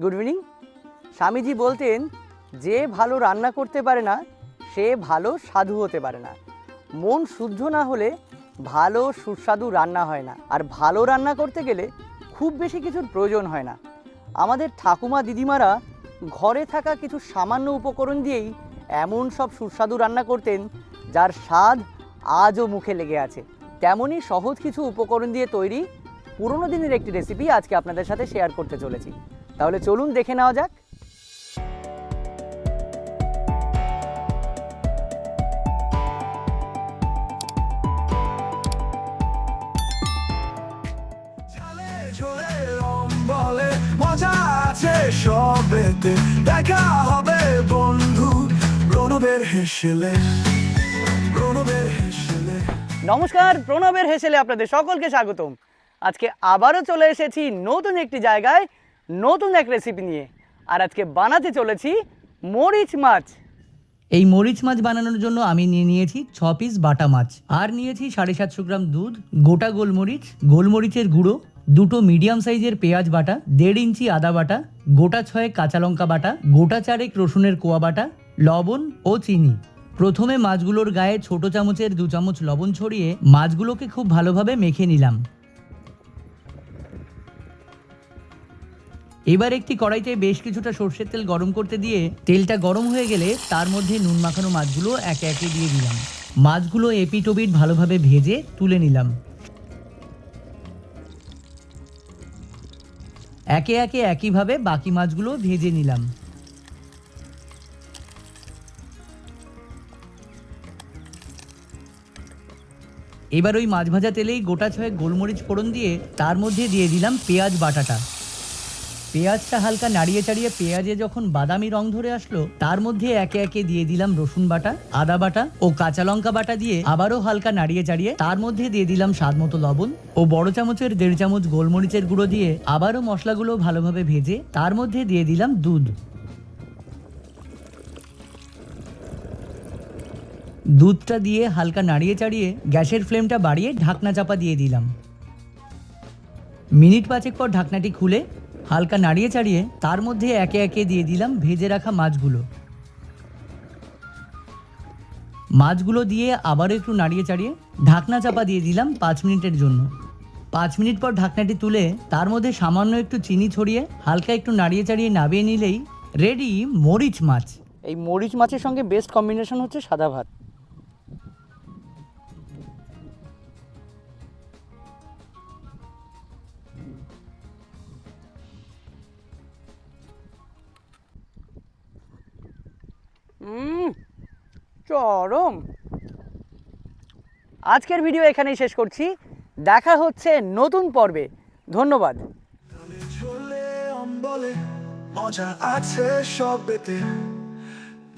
Good evening. Swamiji বলতেন, যে ভালো রান্না করতে পারে না সে ভালো সাধু হতে পারে না। মন শুদ্ধ না হলে ভালো সুস্বাদু রান্না হয় না। আর ভালো রান্না করতে গেলে খুব বেশি কিছুর প্রয়োজন হয় না। আমাদের ঠাকুমা দিদিমারা ঘরে থাকা কিছু সামান্য উপকরণ দিয়েই এমন সব সুস্বাদু রান্না করতেন যার স্বাদ আজও মুখে লেগে আছে। তেমনই সহজ কিছু উপকরণ দিয়ে তৈরি পুরনো দিনের একটি রেসিপি আজকে আপনাদের সাথে শেয়ার করতে চলেছি। তাহলে চলুন দেখে নেওয়া যাক। মজা আছে সবেতে, দেখা হবে বন্ধু প্রণবের হেসেলে। নমস্কার, প্রণবের হেসেলে আপনাদের সকলকে স্বাগতম। আজকে আবারও চলে এসেছি নতুন একটি জায়গায় নতুন এক রেসিপি নিয়ে। আর আজকে বানাতে চলেছি মরিচ মাছ। এই মরিচ মাছ বানানোর জন্য আমি নিয়ে নিয়েছি 6 পিস বাটা মাছ, আর নিয়েছি 750 গ্রাম দুধ, গোটা গোলমরিচ, গোলমরিচের গুঁড়ো, দুটো মিডিয়াম সাইজের পেঁয়াজ বাটা, 1.5 ইঞ্চি আদা বাটা, গোটা 6 কাঁচা লঙ্কা বাটা, গোটা 4 রসুনের কোয়া বাটা, লবণ ও চিনি। প্রথমে মাছগুলোর গায়ে ছোট চামচের 2 চামচ লবণ ছড়িয়ে মাছগুলোকে খুব ভালোভাবে মেখে নিলাম। এবার একটি কড়াইতে বেশ কিছুটা সর্ষের তেল গরম করতে দিয়ে তেলটা গরম হয়ে গেলে তার মধ্যে নুন মাখানো মাছগুলো একে একে দিয়ে দিলাম। মাছগুলো এপিট ওপিট ভালোভাবে ভেজে তুলে নিলাম। একে একে একইভাবে বাকি মাছগুলো ভেজে নিলাম। এবার ওই মাছ ভাজা তেলেই গোটা 6 গোলমরিচ ফোড়ন দিয়ে তার মধ্যে দিয়ে দিলাম পেঁয়াজ বাটাটা। পেঁয়াজটা হালকা নাড়িয়ে চাড়িয়ে পেঁয়াজে যখন বাদামি রং ধরে আসলো তার মধ্যে একে একে দিয়ে দিলাম রসুন বাটা, আদা বাটা ও কাঁচা লঙ্কা বাটা দিয়ে আবারও হালকা নাড়িয়ে চাড়িয়ে তার মধ্যে দিয়ে দিলাম স্বাদ মতো লবণ ও বড় চামচের 1.5 চামচ গোলমরিচের গুঁড়ো দিয়ে আবারও মশলাগুলো ভালোভাবে ভেজে তার মধ্যে দিয়ে দিলাম দুধ। দুধটা দিয়ে হালকা নাড়িয়ে চাড়িয়ে গ্যাসের ফ্লেমটা বাড়িয়ে ঢাকনা চাপা দিয়ে দিলাম। মিনিট 5 পর ঢাকনাটি খুলে হালকা নাড়িয়ে চাড়িয়ে তার মধ্যে একে একে দিয়ে দিলাম ভেজে রাখা মাছগুলো দিয়ে আবারও একটু নাড়িয়ে চাড়িয়ে ঢাকনা চাপা দিয়ে দিলাম 5 মিনিটের জন্য। 5 মিনিট পর ঢাকনাটি তুলে তার মধ্যে সামান্য একটু চিনি ছড়িয়ে হালকা একটু নাড়িয়ে চাড়িয়ে নামিয়ে নিলেই রেডি মরিচ মাছ। এই মরিচ মাছের সঙ্গে বেস্ট কম্বিনেশন হচ্ছে সাদা ভাত। চরম। আজকের ভিডিও এখানেই শেষ করছি। দেখা হচ্ছে নতুন পর্বে। ধন্যবাদ। মজা আছে সবেতে,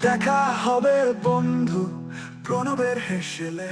দেখা হবে বন্ধু প্রণবের হেসেলে।